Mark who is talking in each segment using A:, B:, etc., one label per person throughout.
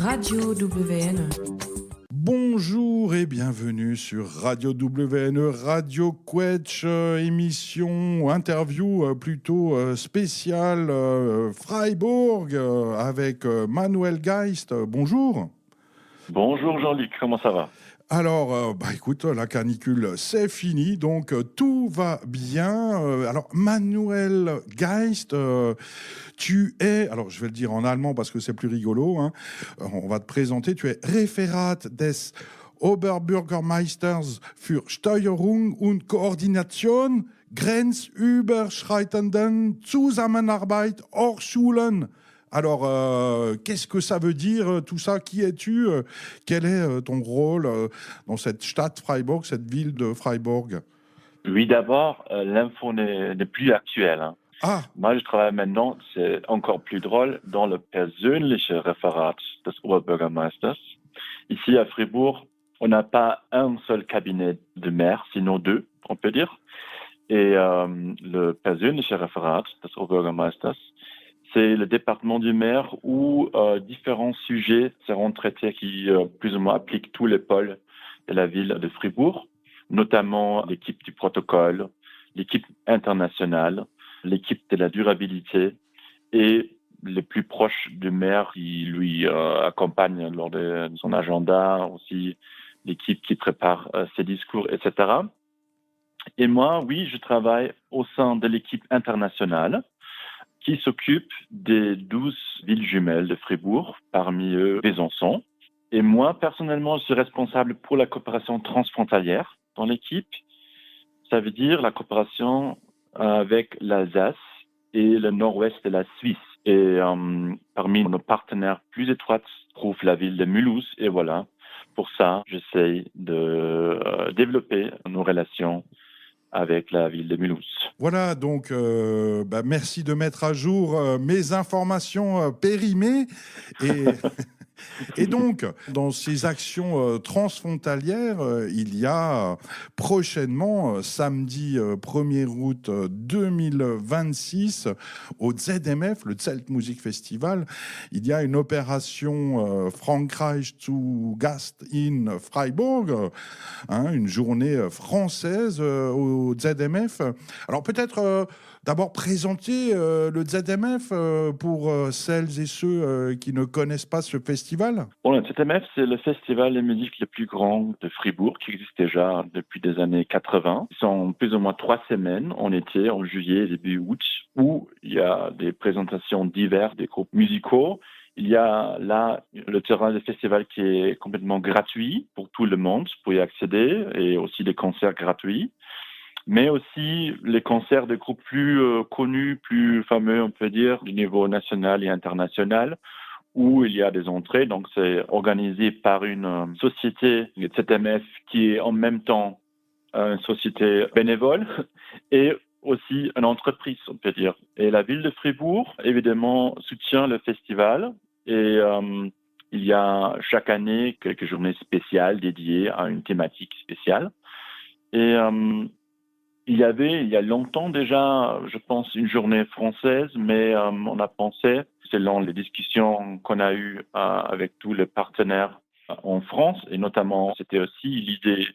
A: Radio WN.
B: Bonjour et bienvenue sur Radio WN, Radio Quetch, émission, interview plutôt spéciale Freiburg avec Manuel Geist. Bonjour.
C: Bonjour Jean-Luc, comment ça va ?
B: Alors, écoute, la canicule, c'est fini, donc tout va bien. Alors, Manuel Geist, tu es, alors je vais le dire en allemand parce que c'est plus rigolo, hein. On va te présenter, tu es Referat des Oberbürgermeisters für Steuerung und Koordination grenzüberschreitenden Zusammenarbeit Hochschulen. Alors, qu'est-ce que ça veut dire tout ça ? Qui es-tu ? Quel est ton rôle dans cette Stadt Freiburg, cette ville de Freiburg ?
C: Oui, d'abord, l'info n'est plus actuelle. Hein.
B: Ah.
C: Moi, je travaille maintenant, c'est encore plus drôle, dans le persönliche Referat des Oberbürgermeisters. Ici, à Fribourg, on n'a pas un seul cabinet de maire, sinon deux, on peut dire. Et le persönliche Referat des Oberbürgermeisters, c'est le département du maire où différents sujets seront traités qui plus ou moins appliquent tous les pôles de la ville de Fribourg, notamment l'équipe du protocole, l'équipe internationale, l'équipe de la durabilité et les plus proches du maire qui lui accompagnent lors de son agenda, aussi l'équipe qui prépare ses discours, etc. Et moi, oui, je travaille au sein de l'équipe internationale qui s'occupe des 12 villes jumelles de Fribourg, parmi eux Besançon. Et moi, personnellement, je suis responsable pour la coopération transfrontalière dans l'équipe. Ça veut dire la coopération avec l'Alsace et le nord-ouest de la Suisse. Et parmi nos partenaires plus étroits se trouve la ville de Mulhouse. Et voilà, pour ça, j'essaie de développer nos relations avec la ville de Mulhouse.
B: Voilà, donc merci de mettre à jour mes informations périmées. Et donc, dans ces actions transfrontalières, il y a prochainement, samedi 1er août 2026, au ZMF, le Zelt Music Festival, il y a une opération Frankreich zu Gast in Freiburg, une journée française au ZMF. Alors peut-être d'abord présenter le ZMF pour celles et ceux qui ne connaissent pas ce festival.
C: Bon, le ZMF, c'est le festival de musique le plus grand de Fribourg, qui existe déjà depuis des années 80. Ils sont plus ou moins 3 semaines en été, en juillet, début août, où il y a des présentations diverses des groupes musicaux. Il y a là le terrain du festival qui est complètement gratuit pour tout le monde, pour y accéder, et aussi des concerts gratuits. Mais aussi les concerts de groupes plus connus, plus fameux, on peut dire, du niveau national et international, où il y a des entrées. Donc, c'est organisé par une société, le ZMF, qui est en même temps une société bénévole et aussi une entreprise, on peut dire. Et la ville de Fribourg, évidemment, soutient le festival. Et il y a chaque année quelques journées spéciales dédiées à une thématique spéciale. Et il y a longtemps déjà, je pense, une journée française, mais on a pensé, selon les discussions qu'on a eues avec tous les partenaires en France, et notamment, c'était aussi l'idée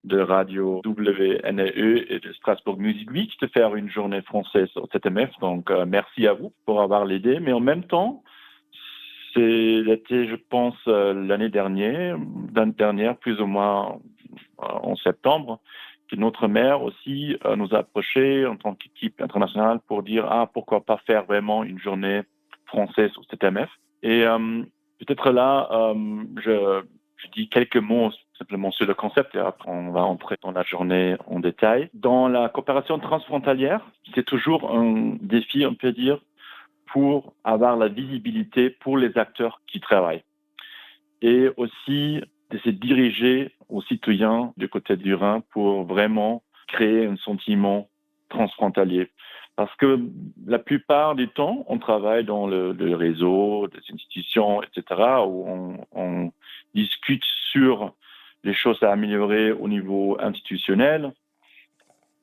C: de Radio WNE et de Strasbourg Music Week, de faire une journée française au ZMF. Donc, merci à vous pour avoir l'idée. Mais en même temps, c'était, je pense, l'année dernière, plus ou moins en septembre, que notre maire aussi nous a approchés en tant qu'équipe internationale pour dire pourquoi pas faire vraiment une journée française au ZMF. Et peut-être là, je dis quelques mots simplement sur le concept et après on va entrer dans la journée en détail. Dans la coopération transfrontalière, c'est toujours un défi, on peut dire, pour avoir la visibilité pour les acteurs qui travaillent. Et aussi de se diriger aux citoyens du côté du Rhin pour vraiment créer un sentiment transfrontalier. Parce que la plupart du temps, on travaille dans le réseau des institutions, etc., où on discute sur les choses à améliorer au niveau institutionnel.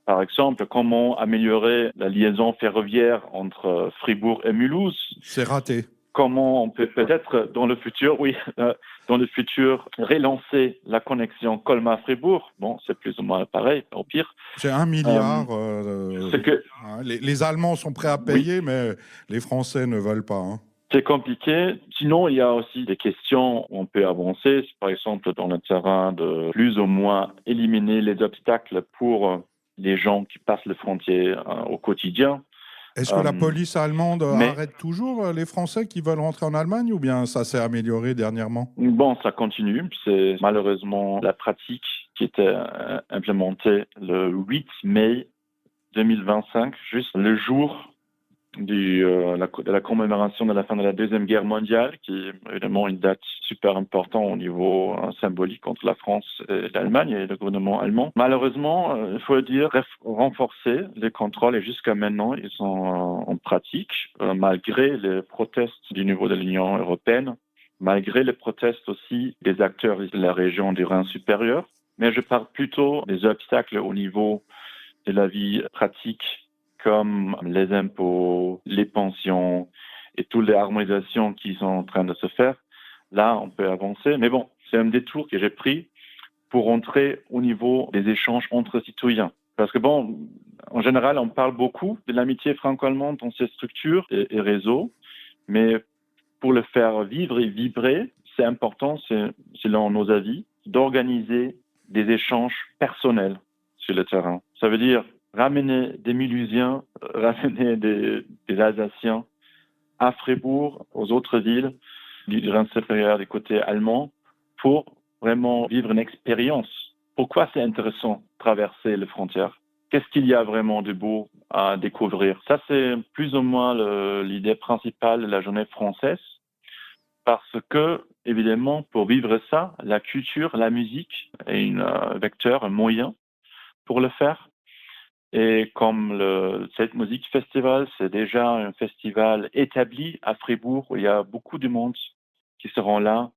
C: Par exemple, comment améliorer la liaison ferroviaire entre Fribourg et Mulhouse.
B: C'est raté.
C: comment on peut peut-être dans le futur, relancer la connexion Colmar-Fribourg. Bon, c'est plus ou moins pareil, au pire.
B: C'est 1 milliard.
C: C'est que
B: les Allemands sont prêts à payer, mais les Français ne veulent pas. Hein.
C: C'est compliqué. Sinon, il y a aussi des questions où on peut avancer. Par exemple, dans le terrain de plus ou moins éliminer les obstacles pour les gens qui passent les frontières au quotidien.
B: Est-ce que la police allemande arrête toujours les Français qui veulent rentrer en Allemagne ou bien ça s'est amélioré dernièrement?
C: Bon, ça continue. C'est malheureusement la pratique qui était implémentée le 8 mai 2025, juste le jour de la commémoration de la fin de la Deuxième Guerre mondiale, qui est évidemment une date super importante au niveau symbolique entre la France et l'Allemagne et le gouvernement allemand. Malheureusement, il faut dire, renforcer les contrôles et jusqu'à maintenant, ils sont en pratique, malgré les protestes du niveau de l'Union européenne, malgré les protestes aussi des acteurs de la région du Rhin supérieur. Mais je parle plutôt des obstacles au niveau de la vie pratique, comme les impôts, les pensions et toutes les harmonisations qui sont en train de se faire. Là, on peut avancer. Mais bon, c'est un détour que j'ai pris pour entrer au niveau des échanges entre citoyens. Parce que bon, en général, on parle beaucoup de l'amitié franco-allemande dans ces structures et réseaux, mais pour le faire vivre et vibrer, c'est important, selon nos avis, d'organiser des échanges personnels sur le terrain. Ça veut dire ramener des Mulhousiens, ramener des Alsaciens à Fribourg, aux autres villes du Rhin supérieur du côté allemand, pour vraiment vivre une expérience. Pourquoi c'est intéressant de traverser les frontières? Qu'est-ce qu'il y a vraiment de beau à découvrir? Ça, c'est plus ou moins l'idée principale de la journée française, parce que, évidemment, pour vivre ça, la culture, la musique est un vecteur, un moyen pour le faire. Et comme le Zelt Music Festival, c'est déjà un festival établi à Fribourg où il y a beaucoup de monde qui seront là.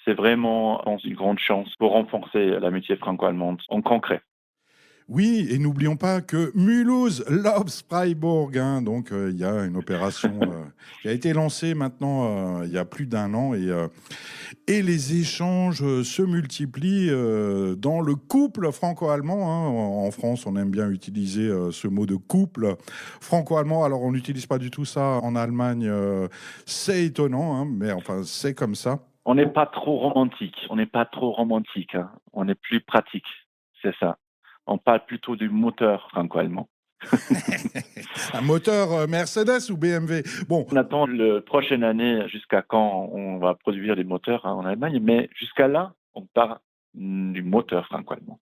C: C'est vraiment une grande chance pour renforcer l'amitié franco-allemande en concret.
B: Oui, et n'oublions pas que Mulhouse loves Freiburg. Hein, donc, il y a une opération qui a été lancée maintenant il y a plus d'1 an. Et les échanges se multiplient dans le couple franco-allemand. Hein. En France, on aime bien utiliser ce mot de couple franco-allemand. Alors, on n'utilise pas du tout ça en Allemagne. C'est étonnant, hein, mais enfin, c'est comme ça.
C: On n'est pas trop romantique. Hein. On est plus pratique. C'est ça. On parle plutôt du moteur franco-allemand.
B: Un moteur Mercedes ou BMW? Bon.
C: On attend la prochaine année jusqu'à quand on va produire des moteurs en Allemagne, mais jusqu'à là, on parle du moteur franco-allemand.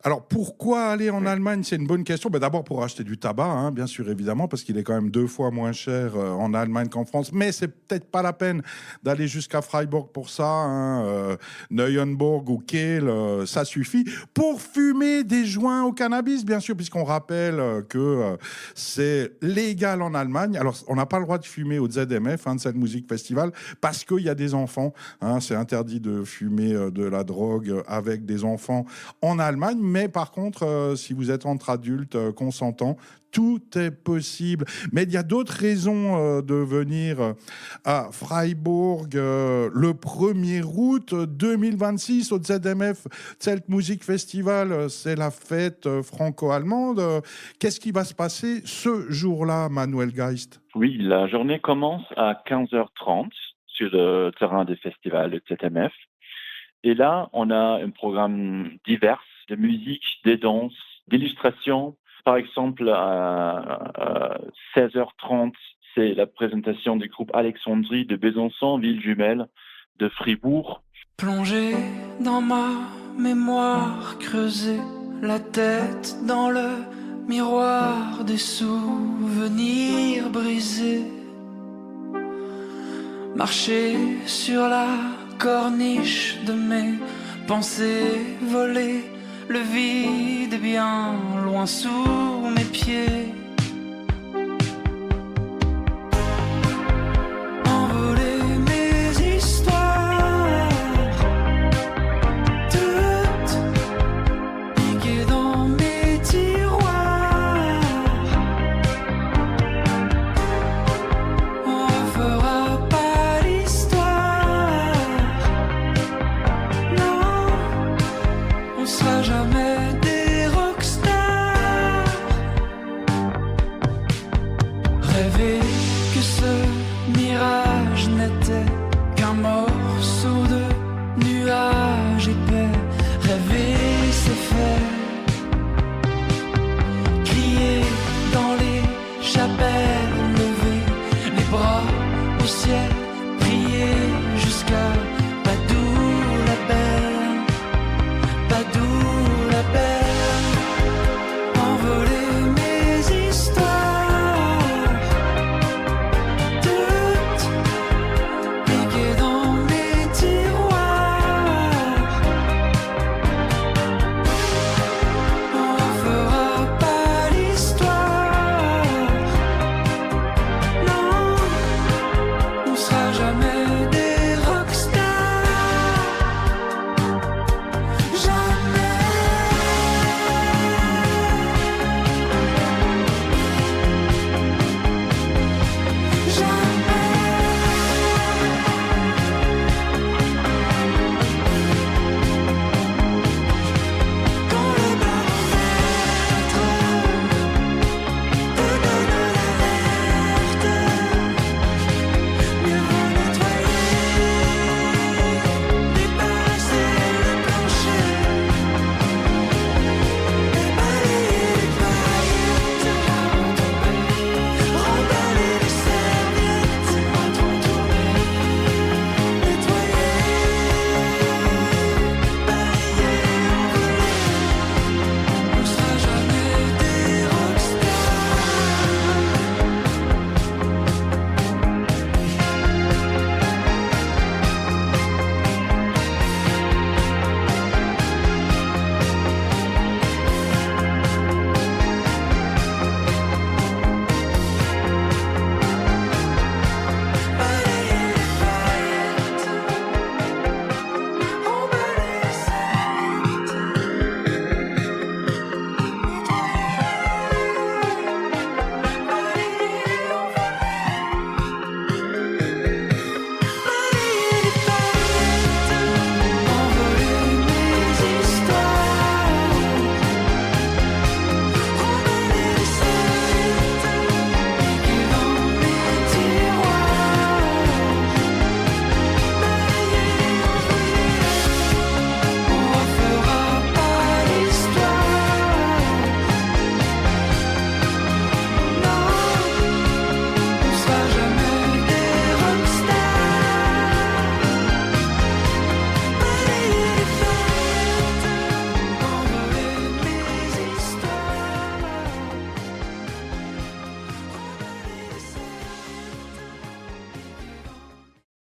B: Alors, pourquoi aller en Allemagne? C'est une bonne question. Ben, d'abord, pour acheter du tabac, hein, bien sûr, évidemment, parce qu'il est quand même 2 fois moins cher en Allemagne qu'en France. Mais c'est peut-être pas la peine d'aller jusqu'à Freiburg pour ça. Hein. Neuenburg ou Kehl, ça suffit. Pour fumer des joints au cannabis, bien sûr, puisqu'on rappelle que c'est légal en Allemagne. Alors, on n'a pas le droit de fumer au ZMF, hein, de cette musique festival, parce qu'il y a des enfants. Hein, c'est interdit de fumer de la drogue avec des enfants en Allemagne. Mais par contre, si vous êtes entre adultes consentants, tout est possible. Mais il y a d'autres raisons de venir à Freiburg le 1er août 2026 au ZMF Zelt Music Festival. C'est la fête franco-allemande. Qu'est-ce qui va se passer ce jour-là, Manuel Geist?
C: Oui, la journée commence à 15h30 sur le terrain du festival de ZMF. Et là, on a un programme divers de musique, des danses, d'illustrations. Par exemple, à 16h30, c'est la présentation du groupe Alexandrie de Besançon, ville jumelle de Fribourg.
A: Plongé dans ma mémoire, creuser la tête dans le miroir des souvenirs brisés. Marcher sur la corniche de mes pensées volées. Le vide est bien loin sous mes pieds. Envoler mes histoires, toutes piquées dans mes tiroirs. On refera pas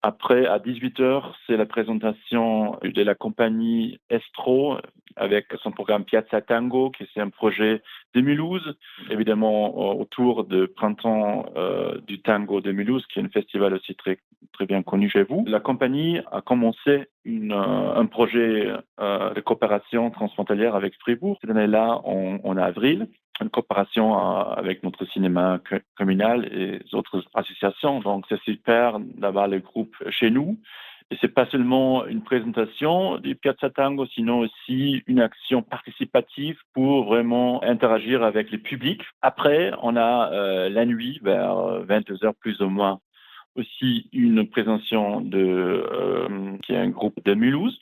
C: Après, à 18h, c'est la présentation de la compagnie Estro avec son programme Piazza Tango, qui c'est un projet de Mulhouse, évidemment autour du printemps du tango de Mulhouse, qui est un festival aussi très, très bien connu chez vous. La compagnie a commencé un projet de coopération transfrontalière avec Fribourg. Cette année-là, en avril, une coopération avec notre cinéma communal et les autres associations. Donc, c'est super d'avoir le groupe chez nous. Et c'est pas seulement une présentation du Piazza Tango, sinon aussi une action participative pour vraiment interagir avec le public. Après, on a la nuit, vers 22h plus ou moins, aussi une présentation qui est un groupe de Mulhouse.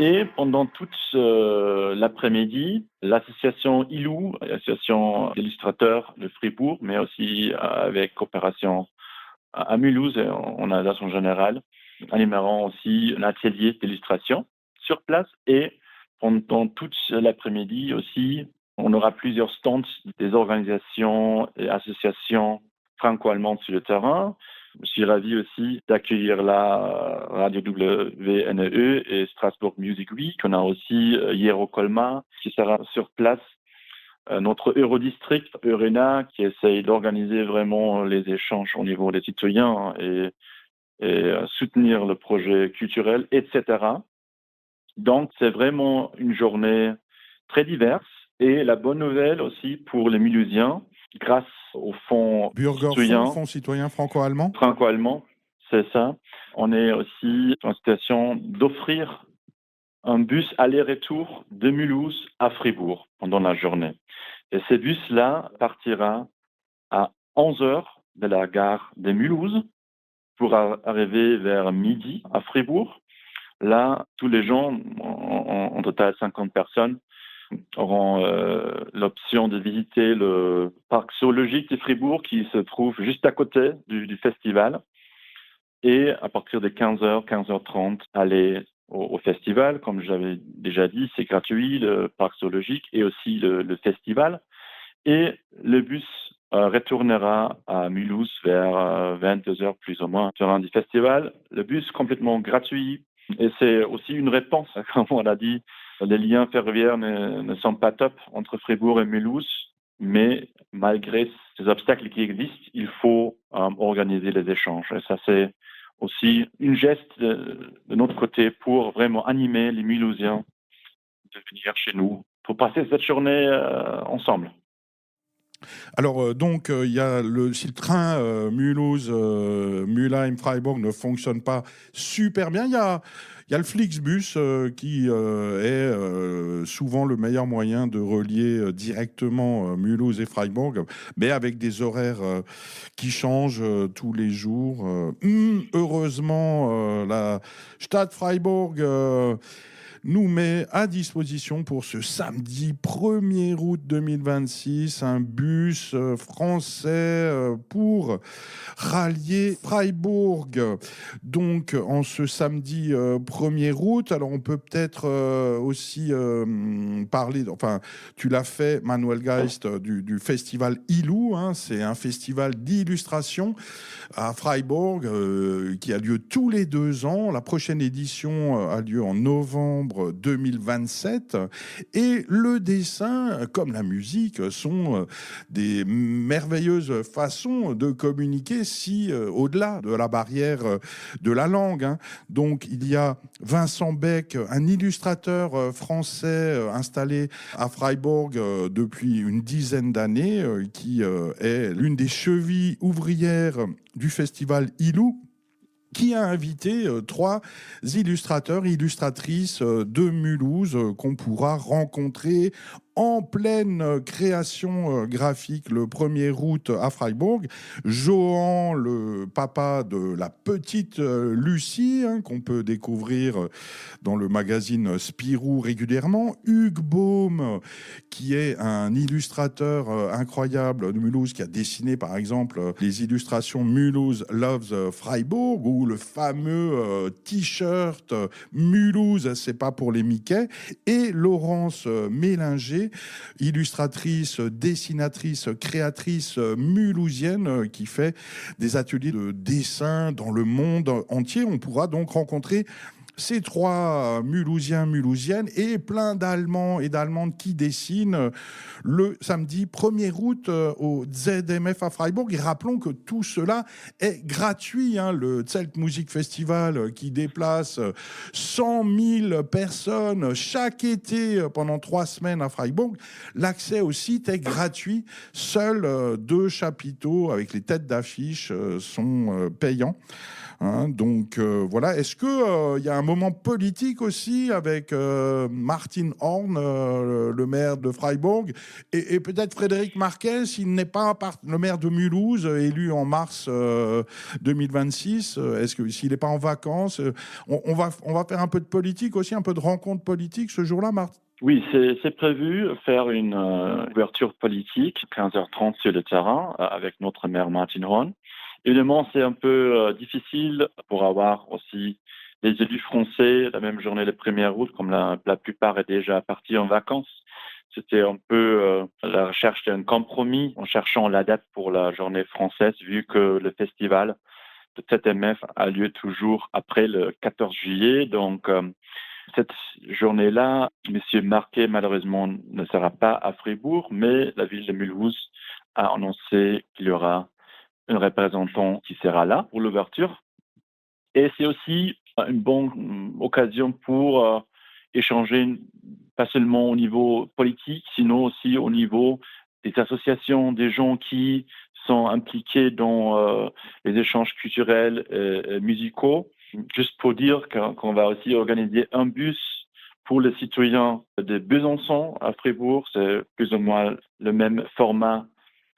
C: Et pendant toute l'après-midi, l'association ILOU, l'association d'illustrateurs de Fribourg, mais aussi avec coopération à Mulhouse et en Alsace en général, animeront aussi un atelier d'illustration sur place. Et pendant toute l'après-midi aussi, on aura plusieurs stands des organisations et associations franco-allemandes sur le terrain. Je suis ravi aussi d'accueillir la Radio WNE et Strasbourg Music Week. On a aussi Jero Colma qui sera sur place. Notre Eurodistrict, Eurena, qui essaye d'organiser vraiment les échanges au niveau des citoyens et soutenir le projet culturel, etc. Donc, c'est vraiment une journée très diverse. Et la bonne nouvelle aussi pour les Mulhousiens, grâce au fonds citoyen,
B: Fonds citoyen franco-allemand.
C: Franco-allemand, c'est ça. On est aussi en situation d'offrir un bus aller-retour de Mulhouse à Fribourg pendant la journée. Et ce bus-là partira à 11h de la gare de Mulhouse pour arriver vers midi à Fribourg. Là, tous les gens, en total 50 personnes, auront l'option de visiter le parc zoologique de Fribourg qui se trouve juste à côté du festival. Et à partir de 15h, 15h30, aller au festival. Comme j'avais déjà dit, c'est gratuit, le parc zoologique et aussi le festival. Et le bus retournera à Mulhouse vers 22h plus ou moins sur un du festival. Le bus complètement gratuit. Et c'est aussi une réponse, comme on l'a dit. Les liens ferroviaires ne sont pas top entre Fribourg et Mulhouse, mais malgré ces obstacles qui existent, il faut organiser les échanges. Et ça, c'est aussi une geste de notre côté pour vraiment animer les Mulhousiens de venir chez nous pour passer cette journée ensemble.
B: Alors, il y a si le train Mulhouse, Mülheim, Freiburg ne fonctionne pas super bien, il y a le Flixbus qui est souvent le meilleur moyen de relier directement Mulhouse et Freiburg, mais avec des horaires qui changent tous les jours. Heureusement, la Stadt Freiburg nous met à disposition pour ce samedi 1er août 2026 un bus français pour rallier Freiburg. Donc, en ce samedi 1er août, alors on peut peut-être aussi parler, enfin, tu l'as fait, Manuel Geist, du festival ILOU, hein, c'est un festival d'illustration à Freiburg qui a lieu tous les 2 ans. La prochaine édition a lieu en novembre 2027 et le dessin comme la musique sont des merveilleuses façons de communiquer au-delà de la barrière de la langue, hein. Donc il y a Vincent Beck, un illustrateur français installé à Freiburg depuis une dizaine d'années qui est l'une des chevilles ouvrières du festival ILOU, qui a invité 3 illustrateurs et illustratrices de Mulhouse qu'on pourra rencontrer en pleine création graphique le 1er août à Freiburg. Johan, le papa de la petite Lucie, hein, qu'on peut découvrir dans le magazine Spirou régulièrement. Hugues Baume, qui est un illustrateur incroyable de Mulhouse, qui a dessiné par exemple les illustrations Mulhouse Loves Freiburg ou le fameux t-shirt Mulhouse, c'est pas pour les Mickey. Et Laurence Mélinger, illustratrice, dessinatrice, créatrice mulhousienne qui fait des ateliers de dessin dans le monde entier. On pourra donc rencontrer ces 3 Mulhousiens, Mulhousiennes et plein d'Allemands et d'Allemandes qui dessinent le samedi 1er août au ZMF à Freiburg. Et rappelons que tout cela est gratuit, hein. Le Zeltmusik Festival qui déplace 100 000 personnes chaque été pendant 3 semaines à Freiburg. L'accès au site est gratuit. Seuls 2 chapiteaux avec les têtes d'affiche sont payants. hein. Donc voilà. Est-ce que il y a un moment politique aussi avec Martin Horn, le maire de Freiburg, et peut-être Frédéric Marquez, s'il n'est pas le maire de Mulhouse, élu en mars 2026. Est-ce que s'il n'est pas en vacances, on va faire un peu de politique aussi, un peu de rencontre politique ce jour-là, Martin?
C: Oui, c'est prévu faire une ouverture politique, 15h30 sur le terrain, avec notre maire Martin Horn. Évidemment, c'est un peu difficile pour avoir aussi les élus français la même journée le 1er août, comme la plupart est déjà partis en vacances. C'était un peu la recherche d'un compromis en cherchant la date pour la journée française, vu que le festival de ZMF a lieu toujours après le 14 juillet. Donc, cette journée-là, M. Marquet, malheureusement, ne sera pas à Fribourg, mais la ville de Mulhouse a annoncé qu'il y aura un représentant qui sera là pour l'ouverture. Et c'est aussi une bonne occasion pour échanger, pas seulement au niveau politique, sinon aussi au niveau des associations, des gens qui sont impliqués dans les échanges culturels et musicaux. Juste pour dire qu'on va aussi organiser un bus pour les citoyens de Besançon à Fribourg. C'est plus ou moins le même format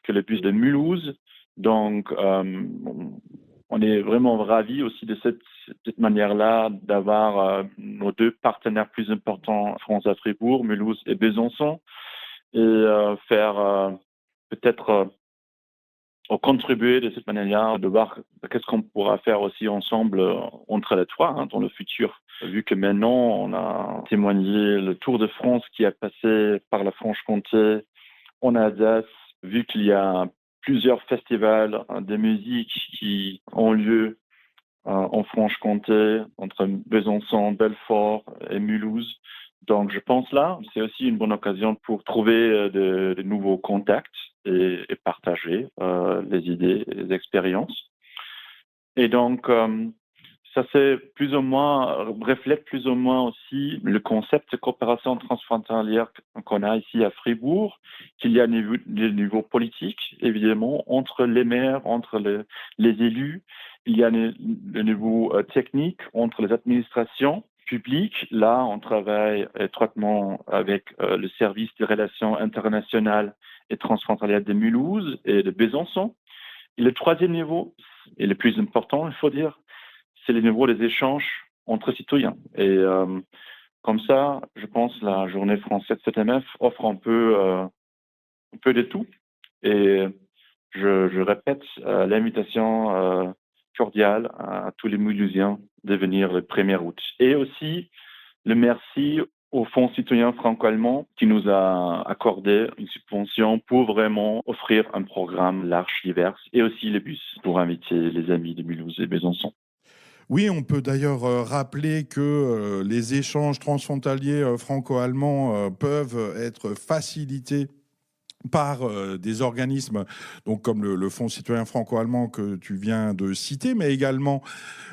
C: que le bus de Mulhouse. Donc, on est vraiment ravis aussi de cette manière-là d'avoir nos deux partenaires plus importants, France à Fribourg, Mulhouse et Besançon, et faire peut-être contribuer de cette manière-là, de voir qu'est-ce qu'on pourra faire aussi ensemble entre les trois dans le futur. Vu que maintenant, on a témoigné le Tour de France qui a passé par la Franche-Comté en Alsace, vu qu'il y a plusieurs festivals de musique qui ont lieu en Franche-Comté, entre Besançon, Belfort et Mulhouse. Donc, je pense là, c'est aussi une bonne occasion pour trouver de nouveaux contacts et partager les idées, les expériences. Et donc, ça reflète plus ou moins aussi le concept de coopération transfrontalière qu'on a ici à Fribourg, qu'il y a des niveaux politiques, évidemment, entre les maires, entre les élus. Il y a le niveau technique entre les administrations publiques. Là, on travaille étroitement avec le service des relations internationales et transfrontalières de Mulhouse et de Besançon. Et le troisième niveau, et le plus important, il faut dire, c'est le niveau des échanges entre citoyens. Et comme ça, je pense la journée française ZMF offre un peu de tout. Et je répète l'invitation cordiale à tous les Mulhousiens de venir le 1er août. Et aussi le merci au Fonds citoyen franco-allemand qui nous a accordé une subvention pour vraiment offrir un programme large, divers, et aussi les bus pour inviter les amis de Mulhouse et Besançon.
B: Oui, on peut d'ailleurs rappeler que les échanges transfrontaliers franco-allemands peuvent être facilités par des organismes donc comme le Fonds citoyen franco-allemand que tu viens de citer, mais également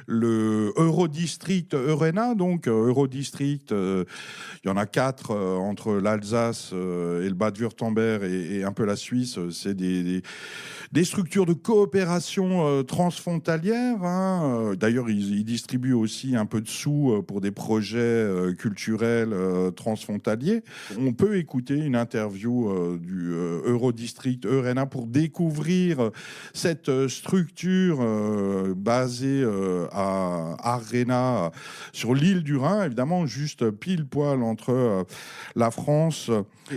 B: le Eurodistrict Eurena. Donc Eurodistrict, il y en a 4 entre l'Alsace et le Bade-Wurtemberg et un peu la Suisse. C'est des structures de coopération transfrontalière. Hein. D'ailleurs, ils distribuent aussi un peu de sous pour des projets culturels transfrontaliers. On peut écouter une interview du Eurodistrict Eurena pour découvrir cette structure basée à Arena sur l'île du Rhin, évidemment juste pile poil entre la France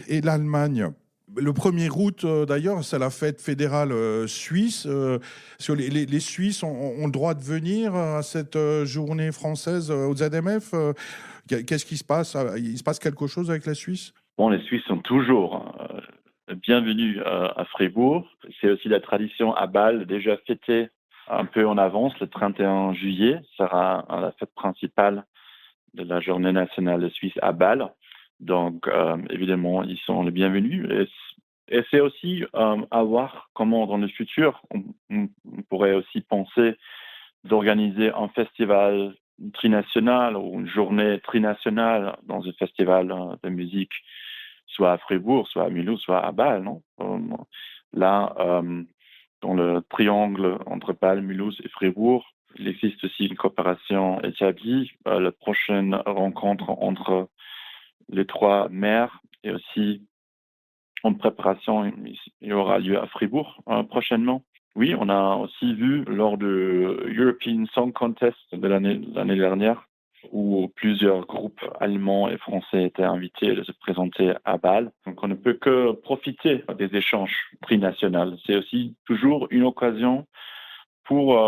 B: et l'Allemagne. Le 1er août, d'ailleurs, c'est la fête fédérale suisse. Parce que les Suisses ont le droit de venir à cette journée française au ZMF. Qu'est-ce qui se passe? Il se passe quelque chose avec la Suisse?
C: Bon, les Suisses sont toujours bienvenus à Fribourg. C'est aussi la tradition à Bâle, déjà fêtée un peu en avance, le 31 juillet. Sera la fête principale de la journée nationale de Suisse à Bâle. Donc, évidemment, ils sont les bienvenus. Et c'est aussi à voir comment, dans le futur, on pourrait aussi penser d'organiser un festival trinational ou une journée trinationale dans un festival de musique, soit à Fribourg, soit à Mulhouse, soit à Bâle, non? Là, dans le triangle entre Bâle, Mulhouse et Fribourg, Il existe aussi une coopération établie. La prochaine rencontre entre les 3 maires est aussi en préparation. Il aura lieu à Fribourg prochainement. Oui, on a aussi vu lors du European Song Contest de l'année dernière, où plusieurs groupes allemands et français étaient invités de se présenter à Bâle. Donc on ne peut que profiter des échanges trinationaux. C'est aussi toujours une occasion pour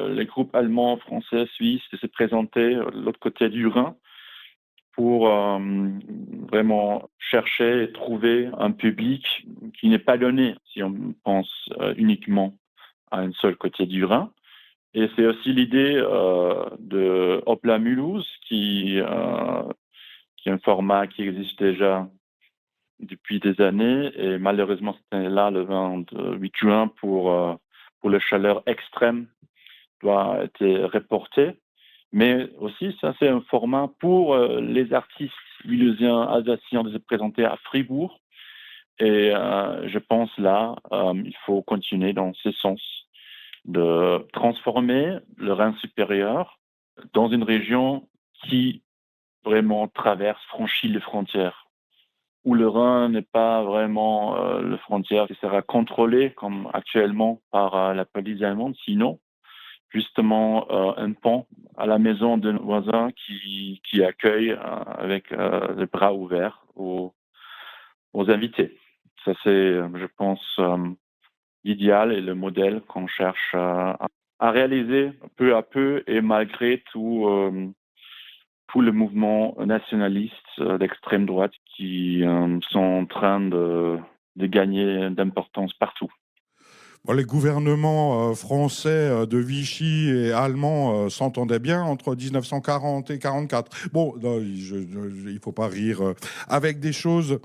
C: les groupes allemands, français, suisses de se présenter de l'autre côté du Rhin pour vraiment chercher et trouver un public qui n'est pas donné si on pense uniquement à un seul côté du Rhin. Et c'est aussi l'idée de Hopla Mulhouse, qui est un format qui existe déjà depuis des années. Et malheureusement, c'était là le 28 juin pour la chaleur extrême, doit être reporté. Mais aussi, ça, c'est un format pour les artistes mulhousiens, alsaciens de se présenter à Fribourg. Et je pense là, il faut continuer dans ce sens de transformer le Rhin supérieur dans une région qui vraiment franchit les frontières, où le Rhin n'est pas vraiment la frontière qui sera contrôlée comme actuellement par la police allemande, sinon justement un pont à la maison d'un voisin qui accueille avec les bras ouverts aux invités. Ça, c'est, je pense, l'idéal et le modèle qu'on cherche à réaliser peu à peu et malgré tout le mouvement nationaliste d'extrême droite qui sont en train de gagner d'importance partout.
B: Bon, les gouvernements français de Vichy et allemands s'entendaient bien entre 1940 et 1944. Bon, non, il faut pas rire avec des choses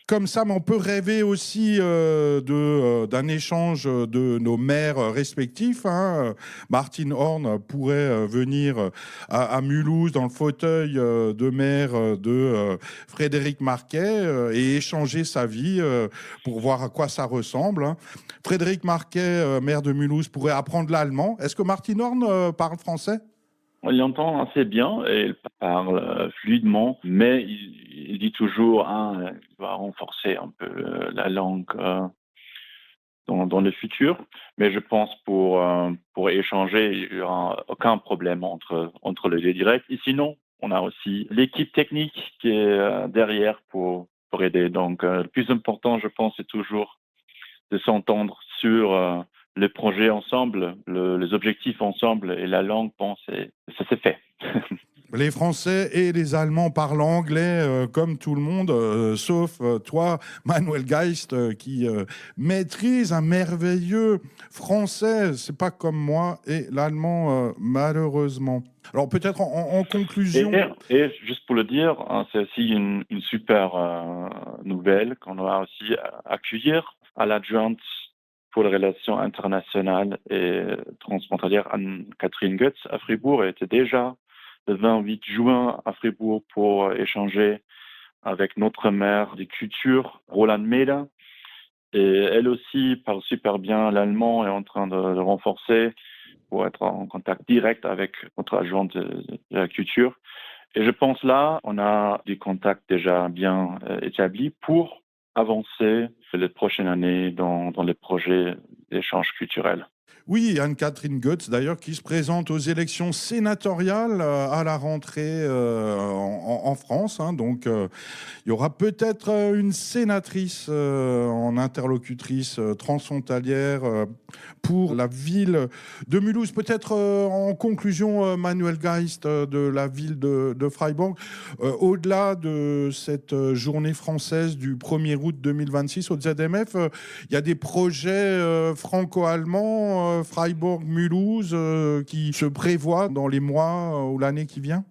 B: comme ça, mais on peut rêver aussi d'un échange de nos maires respectifs. Hein. Martin Horn pourrait venir à Mulhouse dans le fauteuil de maire de Frédéric Marquet et échanger sa vie pour voir à quoi ça ressemble. Hein. Frédéric Marquet, maire de Mulhouse, pourrait apprendre l'allemand. Est-ce que Martin Horn parle français ?
C: On l'entend assez bien et il parle fluidement, mais il dit toujours qu'il va renforcer un peu la langue dans le futur. Mais je pense pour échanger, il n'y aura aucun problème entre les deux directs. Et sinon, on a aussi l'équipe technique qui est derrière pour aider. Donc, le plus important, je pense, c'est toujours de s'entendre sur les projets ensemble, les objectifs ensemble et la langue, ça s'est fait.
B: Les Français et les Allemands parlent anglais comme tout le monde, sauf toi, Manuel Geist, qui maîtrise un merveilleux français. C'est pas comme moi et l'allemand, malheureusement. Alors peut-être en conclusion...
C: Et juste pour le dire, c'est aussi une super nouvelle qu'on va aussi accueillir à l'adjointe pour les relations internationales et transfrontalières, Anne-Catherine Goetz, à Fribourg. Elle était déjà le 28 juin à Fribourg pour échanger avec notre maire des cultures, Roland Meder. Et elle aussi parle super bien l'allemand et est en train de renforcer pour être en contact direct avec notre adjointe de la culture. Et je pense là, on a des contacts déjà bien établis pour avancer les prochaines années dans les projets d'échange culturel.
B: Oui, Anne-Catherine Goetz, d'ailleurs, qui se présente aux élections sénatoriales à la rentrée en France. Hein, donc, il y aura peut-être une sénatrice en interlocutrice transfrontalière pour la ville de Mulhouse. Peut-être en conclusion, Manuel Geist de la ville de Freiburg, au-delà de cette journée française du 1er août 2026 au ZMF, il y a des projets franco-allemands Freiburg-Mulhouse qui se prévoit dans les mois ou l'année qui vient ?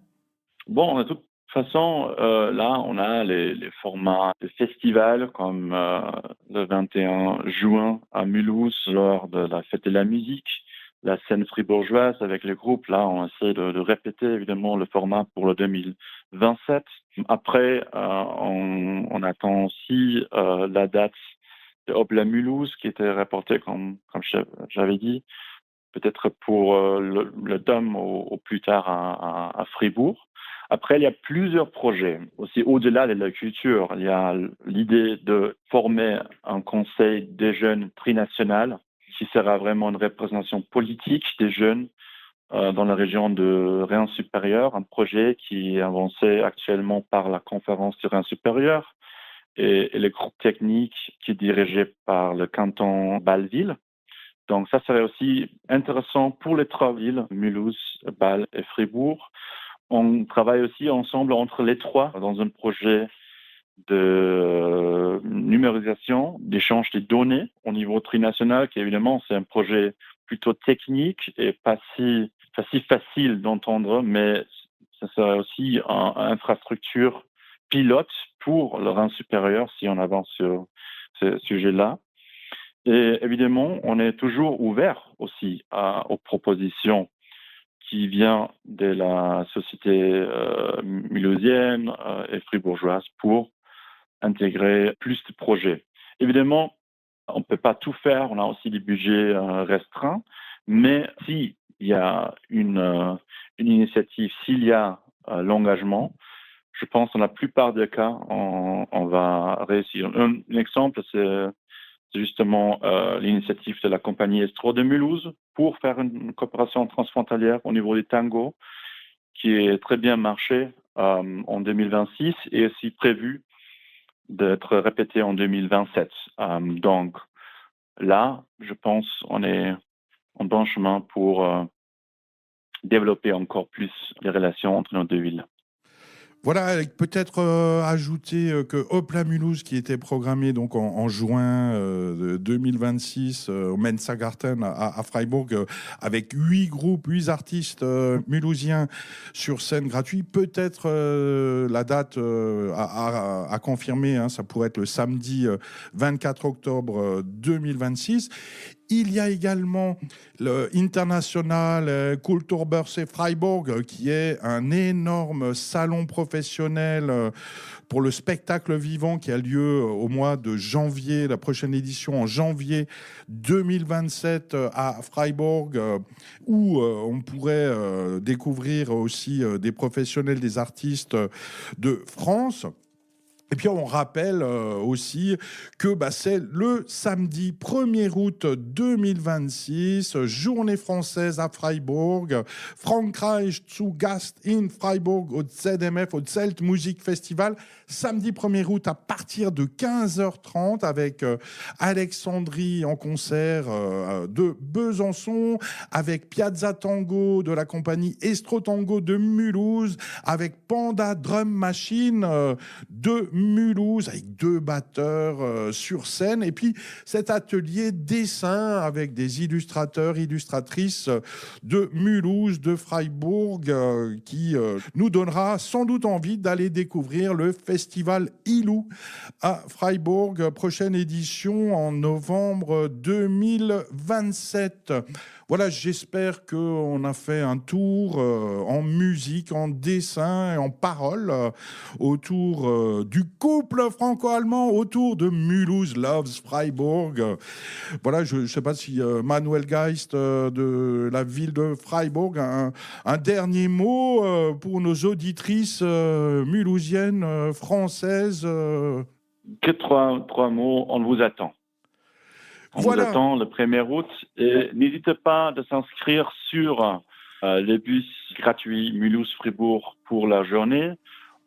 C: Bon, de toute façon, là, on a les formats de festivals comme le 21 juin à Mulhouse lors de la fête de la musique, la scène fribourgeoise avec les groupes. Là, on essaie de répéter évidemment le format pour le 2027. Après, on attend aussi la date de Hopla Mulhouse qui était reportée comme j'avais dit peut-être pour le Dôme au plus tard à Fribourg. Après, il y a plusieurs projets, aussi au-delà de la culture. Il y a l'idée de former un conseil des jeunes trinational qui sera vraiment une représentation politique des jeunes dans la région de Rhin supérieur, un projet qui est avancé actuellement par la conférence du Rhin supérieur et le groupe technique qui est dirigé par le canton Bâle-Ville. Donc ça serait aussi intéressant pour les trois villes, Mulhouse, Bâle et Fribourg. On travaille aussi ensemble entre les trois dans un projet de numérisation, d'échange des données au niveau trinational, qui évidemment c'est un projet plutôt technique et pas si facile d'entendre, mais ça serait aussi une infrastructure pilote pour le Rhin supérieur si on avance sur ce sujet-là. Et évidemment, on est toujours ouvert aussi aux propositions qui viennent de la société mulhousienne et fribourgeoise pour intégrer plus de projets. Évidemment, on ne peut pas tout faire, on a aussi des budgets restreints, mais s'il y a une initiative, s'il y a l'engagement, je pense que dans la plupart des cas, on va réussir. Un exemple, c'est justement l'initiative de la compagnie Estro de Mulhouse pour faire une coopération transfrontalière au niveau des tangos qui est très bien marché en 2026 et aussi prévu d'être répété en 2027. Donc là, je pense on est en bon chemin pour développer encore plus les relations entre nos deux villes.
B: Voilà, avec peut-être ajouter que Hopla Mulhouse, qui était programmé donc en juin 2026 au Mensagarten à Freiburg, avec 8 groupes, 8 artistes mulhousiens sur scène gratuit. Peut-être la date à confirmer, hein, ça pourrait être le samedi 24 octobre 2026. Il y a également le International Kulturbörse Freiburg, qui est un énorme salon professionnel pour le spectacle vivant qui a lieu au mois de janvier, la prochaine édition en janvier 2027 à Freiburg, où on pourrait découvrir aussi des professionnels, des artistes de France. Et puis on rappelle aussi que c'est le samedi 1er août 2026, journée française à Freiburg, Frankreich zu Gast in Freiburg au ZMF, au Zelt Music Festival, samedi 1er août à partir de 15h30 avec Alexandrie en concert de Besançon, avec Piazza Tango de la compagnie Estro Tango de Mulhouse, avec Panda Drum Machine de Mulhouse, avec 2 batteurs sur scène, et puis cet atelier dessin avec des illustrateurs, illustratrices de Mulhouse, de Freiburg, qui nous donnera sans doute envie d'aller découvrir le festival Ilou à Freiburg, prochaine édition en novembre 2027. Voilà, j'espère qu'on a fait un tour en musique, en dessin et en parole autour du couple franco-allemand, autour de Mulhouse Loves Freiburg. Voilà, je ne sais pas si Manuel Geist de la ville de Freiburg a un dernier mot pour nos auditrices mulhousiennes, françaises.
C: Que trois mots, on vous attend. On vous attend le 1er août et n'hésitez pas de s'inscrire sur les bus gratuits Mulhouse-Fribourg pour la journée.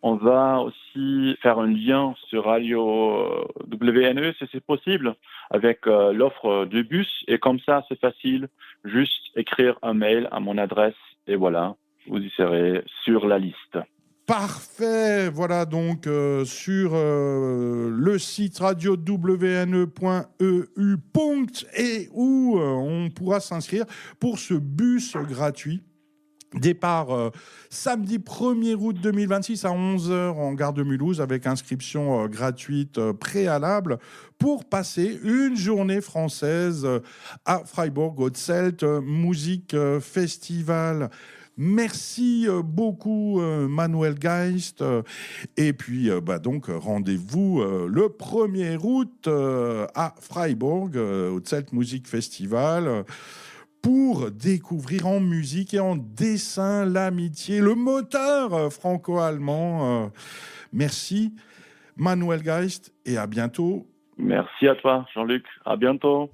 C: On va aussi faire un lien sur Radio WNE, si c'est possible, avec l'offre de bus. Et comme ça, c'est facile, juste écrire un mail à mon adresse et voilà, vous y serez sur la liste.
B: Parfait, voilà donc sur le site radio-wne.eu et où on pourra s'inscrire pour ce bus gratuit. Départ samedi 1er août 2026 à 11h en gare de Mulhouse avec inscription gratuite préalable pour passer une journée française à Freiburg au Zelt Music Festival. Merci beaucoup Manuel Geist et puis donc rendez-vous le 1er août à Freiburg au Zelt Music Festival pour découvrir en musique et en dessin l'amitié, le moteur franco-allemand. Merci Manuel Geist et à bientôt.
C: Merci à toi, Jean-Luc. À bientôt.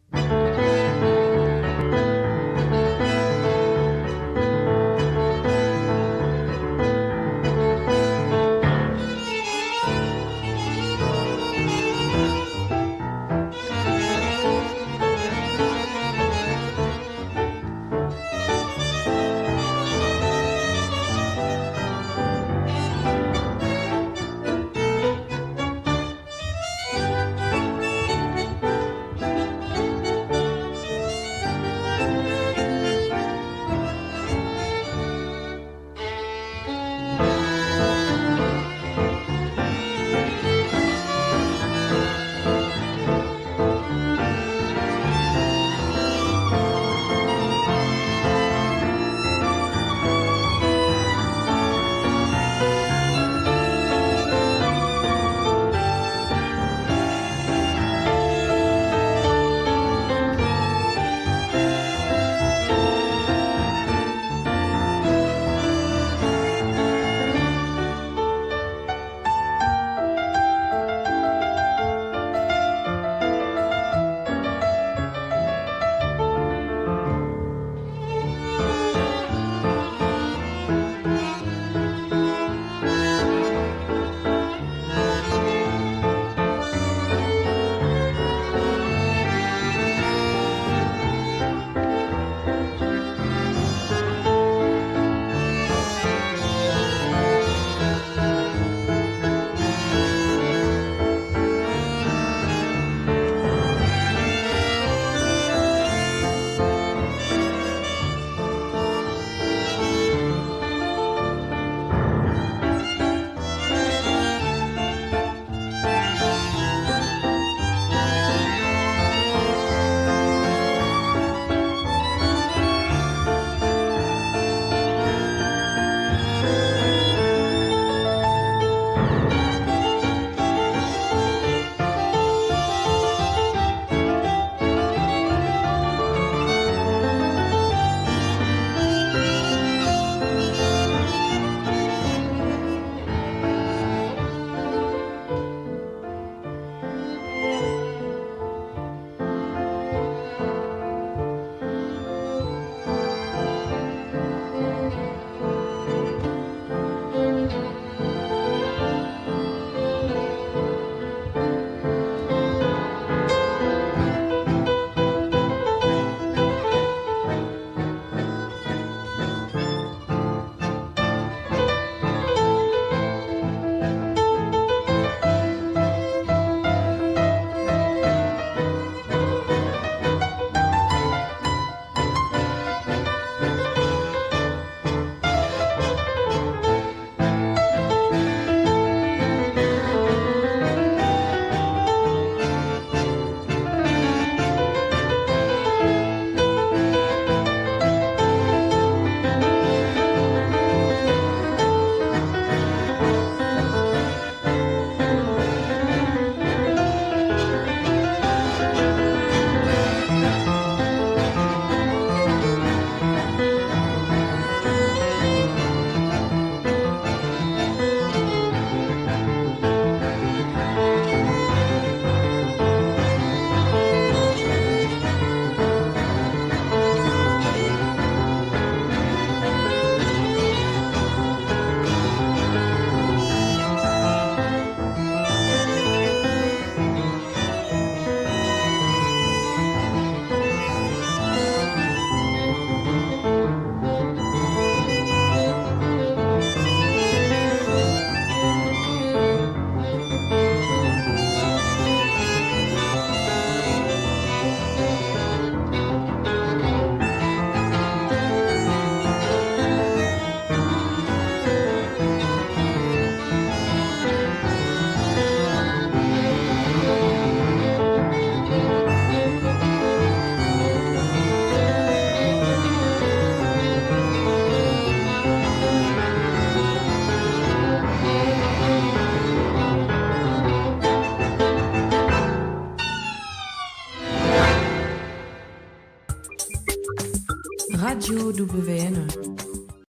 D: Radio WN.